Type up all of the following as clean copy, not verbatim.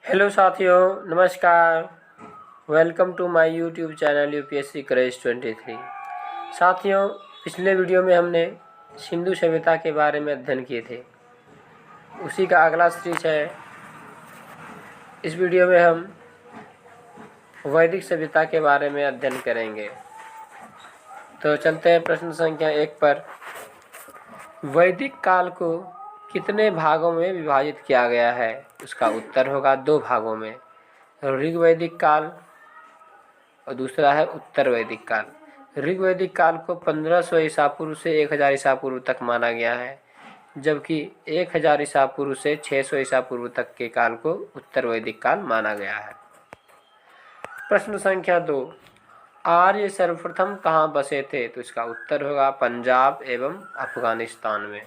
Hello साथियों, नमस्कार। Welcome to my YouTube channel UPSC craze 23। साथियों, पिछले वीडियो में हमने सिंधु सभ्यता के बारे में अध्ययन किए थे। उसी का अगला सीरीज है। इस वीडियो में हम वैदिक सभ्यता के बारे में अध्ययन करेंगे। तो चलते हैं प्रश्न संख्या 1 पर। वैदिक काल को कितने भागों में विभाजित किया गया है? उसका उत्तर होगा 2 भागों में। ऋग्वैदिक काल और दूसरा है उत्तर वैदिक काल। ऋग्वैदिक काल को 1500 ईसा पूर्व से 1000 ईसा पूर्व तक माना गया है, जबकि 1000 ईसा पूर्व से 600 ईसा पूर्व तक के काल को उत्तर वैदिक काल माना गया है। प्रश्न संख्या 2, आर्य सर्वप्रथम कहाँ बसे थे? तो इसका उत्तर होगा पंजाब एवं अफगानिस्तान में।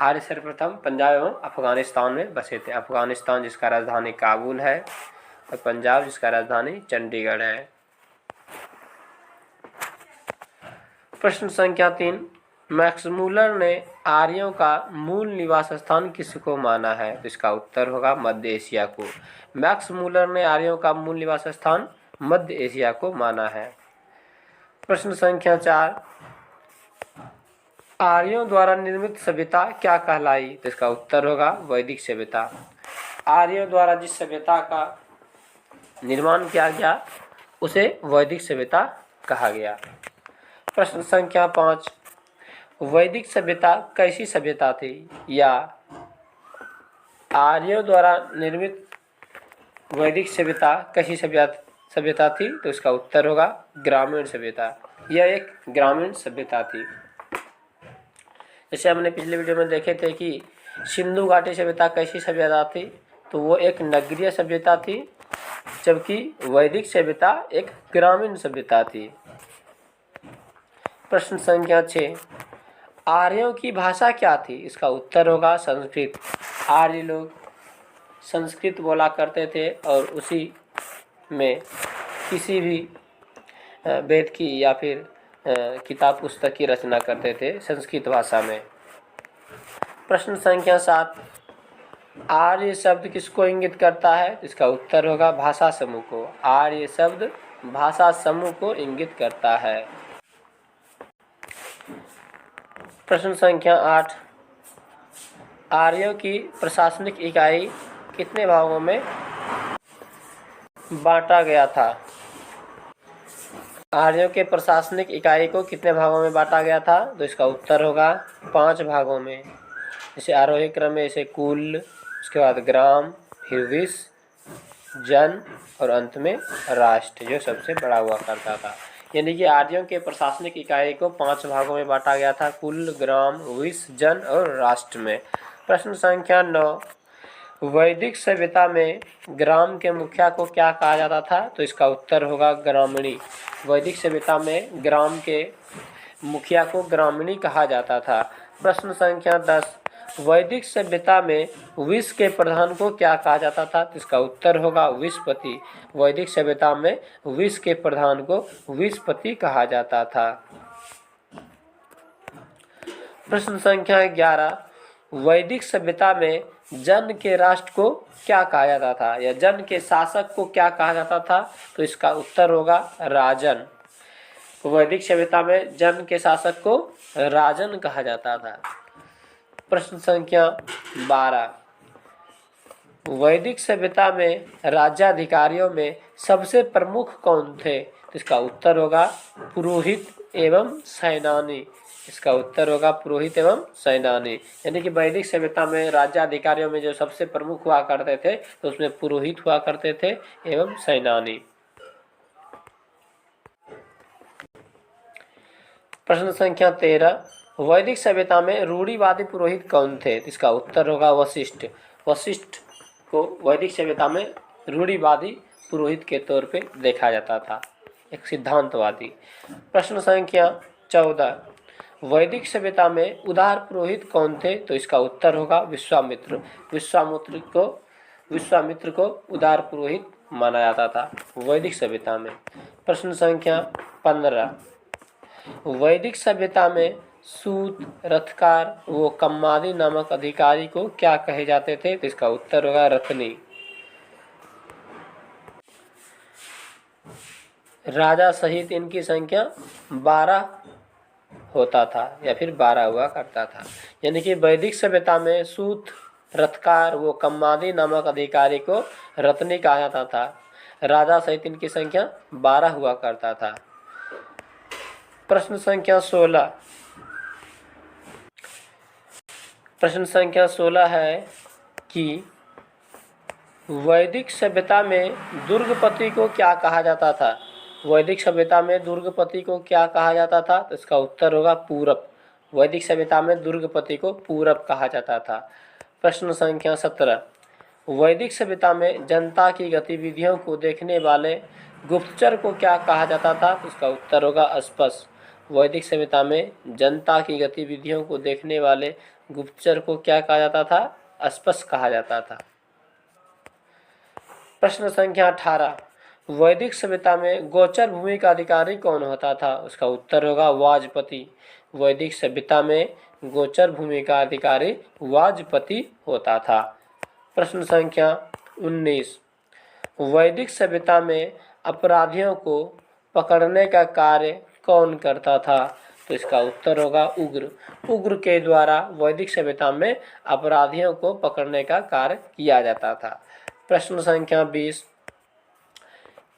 आर्य सर्वप्रथम पंजाब एवं अफगानिस्तान में बसे थे। अफगानिस्तान जिसका राजधानी काबुल है और पंजाब जिसका राजधानी चंडीगढ़ है। प्रश्न संख्या 3, मैक्स मूलर ने आर्यों का मूल निवास स्थान किसको माना है? तो इसका उत्तर होगा मध्य एशिया को। मैक्स मूलर ने आर्यों का मूल निवास स्थान मध्य एशिया को माना है। प्रश्न संख्या 4, आर्यों द्वारा निर्मित सभ्यता क्या कहलाई? तो इसका उत्तर होगा वैदिक सभ्यता। आर्यों द्वारा जिस सभ्यता का निर्माण किया गया उसे वैदिक सभ्यता कहा गया। प्रश्न संख्या 5, वैदिक सभ्यता कैसी सभ्यता थी? या आर्यों द्वारा निर्मित वैदिक सभ्यता कैसी सभ्यता थी? तो इसका उत्तर होगा ग्रामीण सभ्यता। यह एक ग्रामीण सभ्यता थी। जैसे हमने पिछले वीडियो में देखे थे कि सिंधु घाटी सभ्यता कैसी सभ्यता थी, तो वो एक नगरीय सभ्यता थी, जबकि वैदिक सभ्यता एक ग्रामीण सभ्यता थी। प्रश्न संख्या 6, आर्यों की भाषा क्या थी? इसका उत्तर होगा संस्कृत। आर्य लोग संस्कृत बोला करते थे और उसी में किसी भी वेद की या फिर किताब पुस्तक की रचना करते थे संस्कृत भाषा में। प्रश्न संख्या 7, आर्य शब्द किसको इंगित करता है? इसका उत्तर होगा भाषा समूह को। आर्य शब्द भाषा समूह को इंगित करता है। प्रश्न संख्या 8, आर्यों की प्रशासनिक इकाई कितने भागों में बांटा गया था? आर्यों के प्रशासनिक इकाई को कितने भागों में बांटा गया था? तो इसका उत्तर होगा 5 भागों में। जैसे आरोही क्रम में जैसे कुल, उसके बाद ग्राम, फिर विश, जन और अंत में राष्ट्र, जो सबसे बड़ा हुआ करता था। यानी कि आर्यों के प्रशासनिक इकाई को 5 भागों में बांटा गया था, कुल, ग्राम, विश, जन और राष्ट्र में। प्रश्न संख्या 9, वैदिक सभ्यता में ग्राम के मुखिया को क्या कहा जाता था? तो इसका उत्तर होगा ग्रामीणी। वैदिक सभ्यता में ग्राम के मुखिया को ग्रामीणी कहा जाता था। प्रश्न संख्या 10, वैदिक सभ्यता में विश के प्रधान को क्या कहा जाता था? तो इसका उत्तर होगा विशपति। वैदिक सभ्यता में विश के प्रधान को विशपति कहा जाता था। प्रश्न संख्या 11, वैदिक सभ्यता में जन के राष्ट्र को क्या कहा जाता था, या जन के शासक को क्या कहा जाता था? तो इसका उत्तर होगा राजन। वैदिक सभ्यता में जन के शासक को राजन कहा जाता था। प्रश्न संख्या 12, वैदिक सभ्यता में राज्याधिकारियों में सबसे प्रमुख कौन थे? तो इसका उत्तर होगा पुरोहित एवं सेनानी। इसका उत्तर होगा पुरोहित एवं सेनानी। यानी कि वैदिक सभ्यता में राज्याधिकारियों में जो सबसे प्रमुख हुआ करते थे तो उसमें पुरोहित हुआ करते थे एवं सेनानी। प्रश्न संख्या 13, वैदिक सभ्यता में रूढ़िवादी पुरोहित कौन थे? इसका उत्तर होगा वशिष्ठ। वशिष्ठ को वैदिक सभ्यता में रूढ़िवादी पुरोहित के तौर पे देखा जाता था, एक सिद्धांतवादी। प्रश्न संख्या 14, वैदिक सभ्यता में उदार पुरोहित कौन थे? तो इसका उत्तर होगा विश्वामित्र। विश्वामित्र को उदार पुरोहित माना जाता था वैदिक सभ्यता में। प्रश्न संख्या 15, वैदिक सभ्यता में सूत, रथकार व कम्मादी नामक अधिकारी को क्या कहे जाते थे? तो इसका उत्तर होगा रत्नी। राजा सहित इनकी संख्या 12 होता था या फिर 12 हुआ करता था। यानी कि वैदिक सभ्यता में सूत, रथकार व कम्मादी नामक अधिकारी को रत्नी कहा जाता था। राजा सहित इनकी संख्या 12 हुआ करता था। प्रश्न संख्या 16। प्रश्न संख्या 16 है कि वैदिक सभ्यता में दुर्गपति को क्या कहा जाता था? वैदिक सभ्यता में दुर्गपति को क्या कहा जाता था? तो इसका उत्तर होगा पूरब। वैदिक सभ्यता में दुर्गपति को पूरब कहा जाता था। प्रश्न संख्या 17। वैदिक सभ्यता में जनता की गतिविधियों को देखने वाले गुप्तचर को क्या कहा जाता था? तो इसका उत्तर होगा अस्पष्ट। वैदिक सभ्यता में जनता की गतिविधियों को देखने वाले गुप्तचर को क्या कहा जाता था? अस्पष्ट कहा जाता था। प्रश्न संख्या 18। वैदिक सभ्यता में गोचर भूमि का अधिकारी कौन होता था? उसका उत्तर होगा वाजपति। वैदिक सभ्यता में गोचर भूमि का अधिकारी वाजपति होता था। प्रश्न संख्या 19। वैदिक सभ्यता में अपराधियों को पकड़ने का कार्य कौन करता था? तो इसका उत्तर होगा उग्र। उग्र के द्वारा वैदिक सभ्यता में अपराधियों को पकड़ने का कार्य किया जाता था। प्रश्न संख्या 20।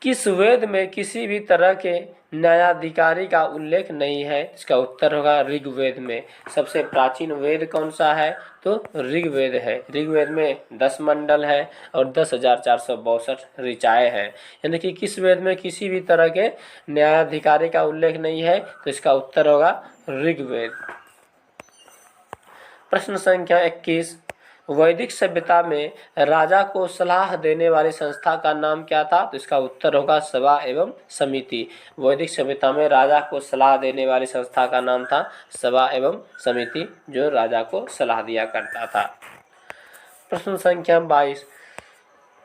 किस वेद में किसी भी तरह के न्यायाधिकारी का उल्लेख नहीं है? इसका उत्तर होगा ऋग्वेद में। सबसे प्राचीन वेद कौन सा है? तो ऋग्वेद है। ऋग्वेद में 10 मंडल है और 10,462 ऋचाएँ हैं। यानी कि किस वेद में किसी भी तरह के न्यायाधिकारी का उल्लेख नहीं है? तो इसका उत्तर होगा ऋग्वेद। प्रश्न संख्या 21। वैदिक सभ्यता में राजा को सलाह देने वाली संस्था का नाम क्या था? तो इसका उत्तर होगा सभा एवं समिति। वैदिक सभ्यता में राजा को सलाह देने वाली संस्था का नाम था सभा एवं समिति, जो राजा को सलाह दिया करता था। प्रश्न संख्या 22।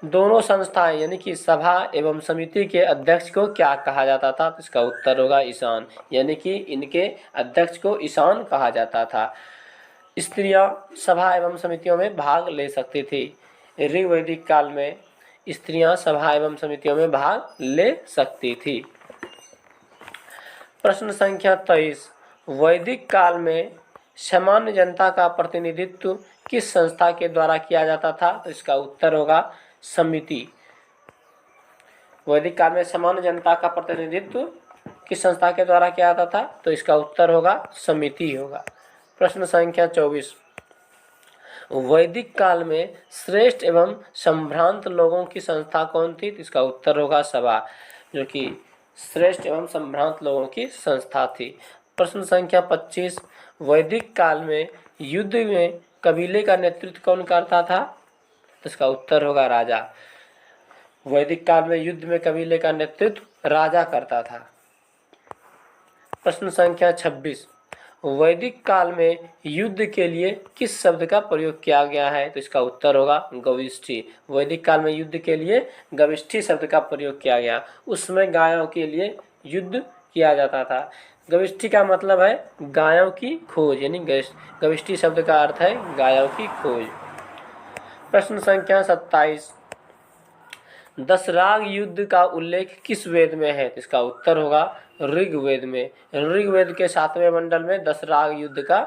दोनों संस्थाएं यानी कि सभा एवं समिति के अध्यक्ष को क्या कहा जाता था? तो इसका उत्तर होगा ईशान। यानी कि इनके अध्यक्ष को ईशान कहा जाता था। स्त्रियां सभा एवं समितियों में भाग ले सकती थी। ऋग्वैदिक काल में स्त्रियां सभा एवं समितियों में भाग ले सकती थी। प्रश्न संख्या 23। वैदिक काल में सामान्य जनता का प्रतिनिधित्व किस संस्था के द्वारा किया जाता था? तो इसका उत्तर होगा समिति। वैदिक काल में सामान्य जनता का प्रतिनिधित्व किस संस्था के द्वारा किया जाता था? तो इसका उत्तर होगा समिति होगा। प्रश्न संख्या 24। वैदिक काल में श्रेष्ठ एवं संभ्रांत लोगों की संस्था कौन थी? तो इसका उत्तर होगा सभा, जो कि श्रेष्ठ एवं संभ्रांत लोगों की संस्था थी। प्रश्न संख्या 25। वैदिक काल में युद्ध में कबीले का नेतृत्व कौन करता था? तो इसका उत्तर होगा राजा। वैदिक काल में युद्ध में कबीले का नेतृत्व राजा करता था। प्रश्न संख्या 26। वैदिक काल में युद्ध के लिए किस शब्द का प्रयोग किया गया है? तो इसका उत्तर होगा गविष्ठी। वैदिक काल में युद्ध के लिए गविष्ठी शब्द का प्रयोग किया गया। उस समय गायों के लिए युद्ध किया जाता था। गविष्ठी का मतलब है गायों की खोज, यानी गविष्ठी शब्द का अर्थ है गायों की खोज। प्रश्न संख्या 27। दशराग युद्ध का उल्लेख किस वेद में है? तो इसका उत्तर होगा ऋग्वेद में। ऋग्वेद के 7वें मंडल में दशराग युद्ध का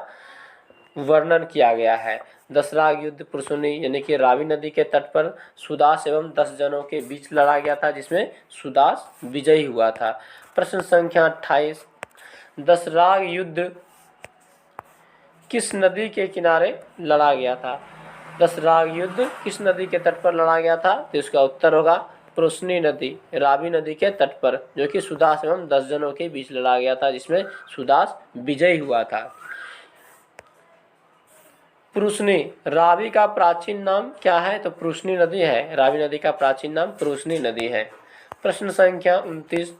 वर्णन किया गया है। दशराग युद्ध पुरुषनी यानी कि रावी नदी के तट पर सुदास एवं 10 जनों के बीच लड़ा गया था, जिसमें सुदास विजयी हुआ था। प्रश्न संख्या 28। दशराग युद्ध किस नदी के किनारे लड़ा गया था? दशराग युद्ध किस नदी के तट पर लड़ा गया था? तो इसका उत्तर होगा पुरुषनी नदी, रावी नदी के तट पर, जो कि सुदास एवं 10 जनों के बीच लड़ा गया था, जिसमें सुदास विजयी हुआ था। पुरुषनी रावी का प्राचीन नाम क्या है? तो पुरुषनी नदी है। रावी नदी का प्राचीन नाम पुरुषनी नदी है। प्रश्न संख्या 29।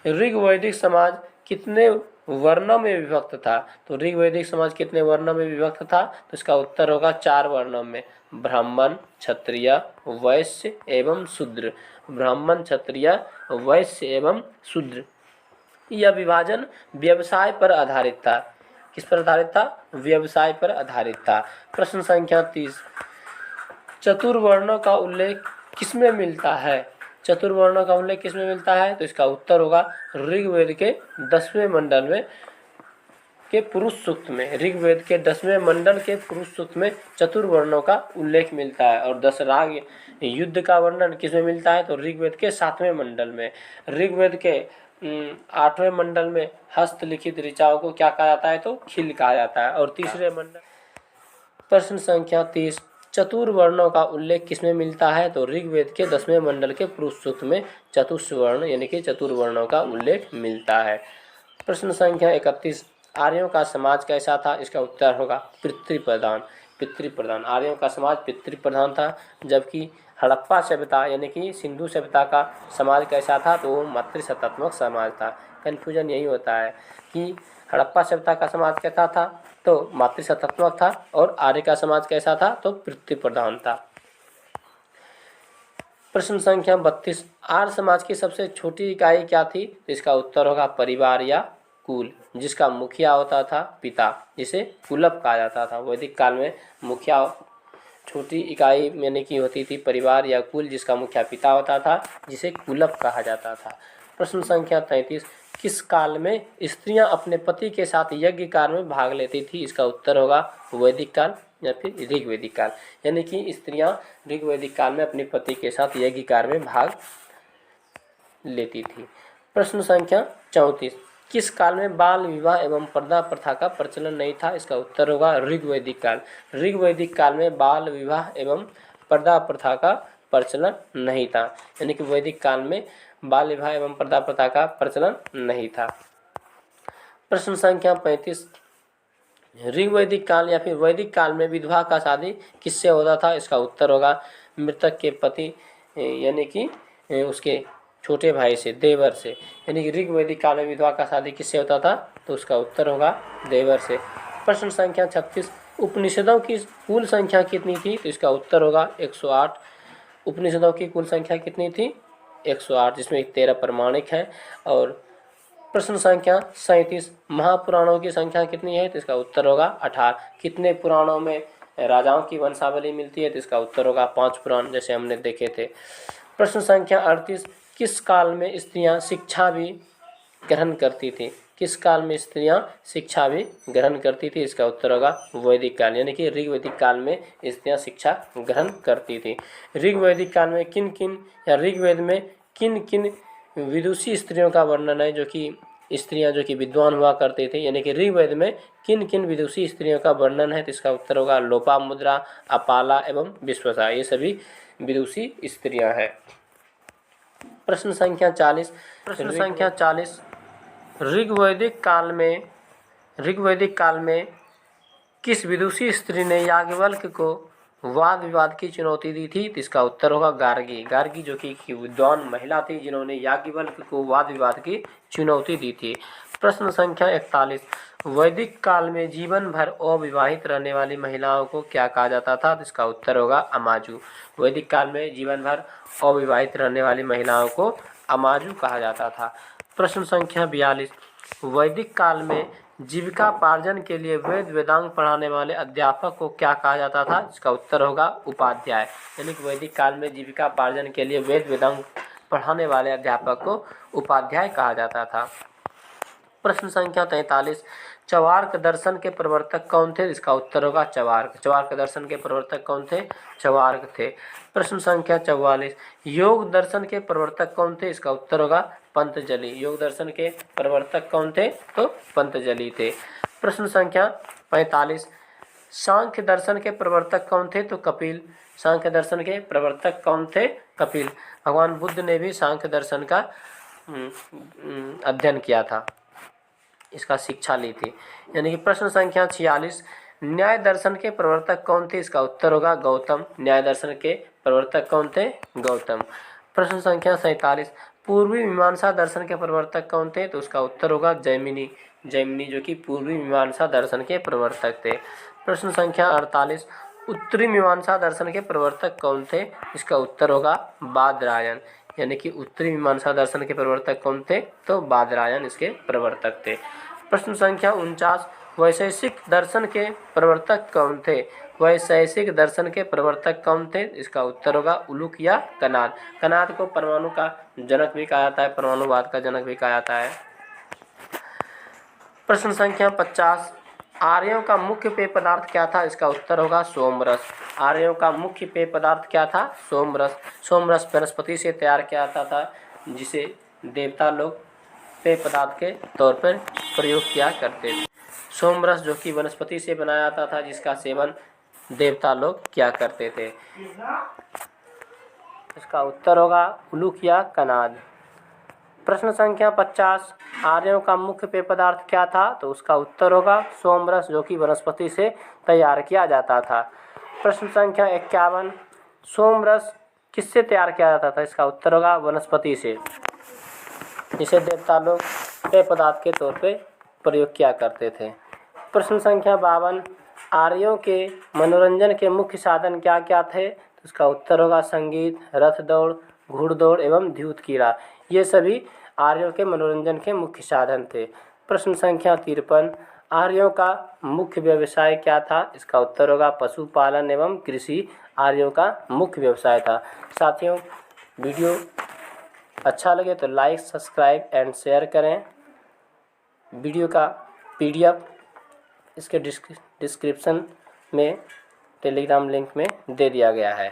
ऋग्वैदिक समाज कितने वर्णों में विभक्त था? तो ऋग्वैदिक समाज कितने वर्णों में विभक्त था? तो इसका उत्तर होगा 4 वर्णों में, ब्राह्मण, क्षत्रिय, वैश्य एवं शूद्र। ब्राह्मण, क्षत्रिय, वैश्य एवं शूद्र। यह विभाजन व्यवसाय पर आधारित था। किस पर आधारित था? व्यवसाय पर आधारित था। प्रश्न संख्या 30, चतुर्वर्णों का उल्लेख किसमें मिलता है? चतुर्वर्णों का उल्लेख किसमें मिलता है? तो इसका उत्तर होगा ऋग्वेद के 10वें मंडल में के पुरुष सूक्त में। ऋग्वेद के 10वें मंडल के पुरुष सूक्त में चतुर्वर्णों का उल्लेख मिलता है। और 10 राग युद्ध का वर्णन किसमें मिलता है? तो ऋग्वेद के 7वें मंडल में। ऋग्वेद के 8वें मंडल में हस्तलिखित ऋचाओं को क्या कहा जाता है? तो खिल कहा जाता है। और तीसरे मंडल। प्रश्न संख्या 30, चतुर्वर्णों का उल्लेख किसमें मिलता है? तो ऋग्वेद के 10वें मंडल के पुरुष सूक्त में चतुस्वर्ण यानी कि चतुर्वर्णों का उल्लेख मिलता है। प्रश्न संख्या 31, आर्यों का समाज कैसा था? इसका उत्तर होगा पितृप्रधान। पितृप्रधान, आर्यों का समाज पितृप्रधान था। जबकि हड़प्पा सभ्यता यानी कि सिंधु सभ्यता का समाज कैसा था? तो वो मातृसत्तात्मक समाज था। कन्फ्यूजन यही होता है कि हड़प्पा सभ्यता का समाज कैसा था? तो मातृसत्तात्मक था। और आर्य का समाज कैसा था? तो पितृप्रधान था। प्रश्न संख्या 32, आर्य समाज की सबसे छोटी इकाई क्या थी? तो इसका उत्तर होगा परिवार या कुल, जिसका मुखिया होता था पिता, जिसे कुलप कहा जाता था। वैदिक काल में मुखिया छोटी इकाई यानी कि होती थी परिवार या कुल, जिसका मुखिया पिता होता था, जिसे कुलप कहा जाता था। प्रश्न संख्या 33, किस काल में स्त्रियां अपने पति के साथ यज्ञ कार्य में भाग लेती थी? इसका उत्तर होगा वैदिक काल या फिर ऋग्वेदिक काल। यानी कि स्त्रियां ऋग्वेदिक काल में अपने पति के साथ यज्ञ कार्य में भाग लेती थी। प्रश्न संख्या 34, किस काल में बाल विवाह एवं पर्दा प्रथा का प्रचलन नहीं था? इसका उत्तर होगा ऋग्वैदिक काल। ऋग्वैदिक काल में बाल विवाह एवं पर्दा प्रथा का प्रचलन नहीं था। यानी कि वैदिक काल में बाल विवाह एवं पर्दा प्रथा का प्रचलन नहीं था। प्रश्न संख्या 35, ऋग्वैदिक काल या फिर वैदिक काल में विधवा का शादी किससे होता था? इसका उत्तर होगा मृतक के पति यानी कि उसके छोटे भाई से, देवर से। यानी कि ऋग्वैदिक काल में विधवा का शादी किससे होता था? तो उसका उत्तर होगा देवर से। प्रश्न संख्या 36, उपनिषदों की कुल संख्या कितनी थी? तो इसका उत्तर होगा 108। उपनिषदों की कुल संख्या कितनी थी? 108, जिसमें 13 प्रमाणिक हैं। और प्रश्न संख्या 37, महापुराणों की संख्या कितनी है? तो इसका उत्तर होगा 18। कितने पुराणों में राजाओं की वंशावली मिलती है? तो इसका उत्तर होगा 5 पुराण, जैसे हमने देखे थे। प्रश्न संख्या 38, किस काल में स्त्रियां शिक्षा भी ग्रहण करती थी? किस काल में स्त्रियां शिक्षा भी ग्रहण करती थी? इसका उत्तर होगा वैदिक काल, यानी कि ऋग्वैदिक काल में स्त्रियां शिक्षा ग्रहण करती थी। ऋग्वैदिक काल में किन किन या ऋग्वेद में किन किन विदुषी स्त्रियों का वर्णन है, जो कि स्त्रियां जो कि विद्वान हुआ करते थे? यानी कि ऋग्वेद में किन किन विदुषी स्त्रियों का वर्णन है? तो इसका उत्तर होगा लोपामुद्रा, अपाला एवं विश्वसा। ये सभी विदुषी स्त्रियां हैं। प्रश्न संख्या 40, ऋग्वैदिक काल में किस विदुषी स्त्री ने याज्ञवल्क्य को वाद विवाद की चुनौती दी थी? तो इसका उत्तर होगा गार्गी। गार्गी जो कि विद्वान महिला थी, जिन्होंने याज्ञवल्क्य को वाद विवाद की चुनौती दी थी। प्रश्न संख्या 41, वैदिक काल में जीवन भर अविवाहित रहने वाली महिलाओं को क्या कहा जाता था? तो इसका उत्तर होगा अमाजु। वैदिक काल में जीवन भर अविवाहित रहने वाली महिलाओं को अमाजु कहा जाता था। प्रश्न संख्या 42, वैदिक काल में जीविकापार्जन के लिए वेद वेदांग पढ़ाने वाले अध्यापक को क्या कहा जाता था? इसका उत्तर होगा उपाध्याय। यानी कि वैदिक काल में जीविकापार्जन के लिए वेद वेदांग पढ़ाने वाले अध्यापक को उपाध्याय कहा जाता था। प्रश्न संख्या 43, चवार्क दर्शन के प्रवर्तक कौन थे? इसका उत्तर होगा चवार्क। चवार्क दर्शन के प्रवर्तक कौन थे? चवार्क थे। प्रश्न संख्या 44, योग दर्शन के प्रवर्तक कौन थे? इसका उत्तर होगा पंतजलि। योग दर्शन के प्रवर्तक कौन थे? तो पंतजलि थे। प्रश्न संख्या 45, सांख्य दर्शन के प्रवर्तक कौन थे? तो कपिल। सांख्य दर्शन के प्रवर्तक कौन थे? कपिल। भगवान बुद्ध ने भी सांख्य दर्शन का अध्ययन किया था, इसका शिक्षा ली थी। यानी कि प्रश्न संख्या 46, न्याय दर्शन के प्रवर्तक कौन थे? इसका उत्तर होगा गौतम। न्याय दर्शन के प्रवर्तक कौन थे? गौतम। प्रश्न संख्या 47, पूर्वी मीमांसा दर्शन के प्रवर्तक कौन थे? तो उसका उत्तर होगा जैमिनी। जैमिनी जो कि पूर्वी मीमांसा दर्शन के प्रवर्तक थे। प्रश्न संख्या 48, उत्तरी मीमांसा दर्शन के प्रवर्तक कौन थे? इसका उत्तर होगा बादरायण। यानी कि उत्तरी मीमांसा दर्शन के प्रवर्तक कौन थे? तो बादरायण इसके प्रवर्तक थे। प्रश्न संख्या 49, वैशेषिक दर्शन के प्रवर्तक कौन थे? वैशेषिक दर्शन के प्रवर्तक कौन थे? इसका उत्तर होगा उलूक या कनाद। कनाद को परमाणु का जनक भी कहा जाता है, परमाणुवाद का जनक भी कहा जाता है। प्रश्न संख्या 50, आर्यों का मुख्य पेय पदार्थ क्या था? इसका उत्तर होगा सोमरस। आर्यों का मुख्य पेय पदार्थ क्या था? सोमरस। सोमरस वनस्पति से तैयार किया जाता था, जिसे देवता लोग पेय पदार्थ के तौर पर प्रयोग किया करते थे। सोमरस जो कि वनस्पति से बनाया जाता था, जिसका सेवन देवता लोग क्या करते थे। इसका उत्तर होगा उलूक या कनाद। प्रश्न संख्या 50, आर्यों का मुख्य पेय पदार्थ क्या था? तो उसका उत्तर होगा सोमरस, जो कि वनस्पति से तैयार किया जाता था। प्रश्न संख्या 51, सोमरस किससे तैयार किया जाता था? इसका उत्तर होगा वनस्पति से, जिसे देवता लोग पेय पदार्थ के तौर पे प्रयोग किया करते थे। प्रश्न संख्या 52, आर्यों के मनोरंजन के मुख्य साधन क्या क्या थे? तो इसका उत्तर होगा संगीत, रथ दौड़, घुड़दौड़ एवं द्यूत क्रीड़ा। ये सभी आर्यों के मनोरंजन के मुख्य साधन थे। प्रश्न संख्या 53, आर्यों का मुख्य व्यवसाय क्या था? इसका उत्तर होगा पशुपालन एवं कृषि आर्यों का मुख्य व्यवसाय था। साथियों, वीडियो अच्छा लगे तो लाइक, सब्सक्राइब एंड शेयर करें। वीडियो का PDF इसके डिस्क्रिप्शन में टेलीग्राम लिंक में दे दिया गया है।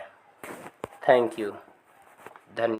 Thank you.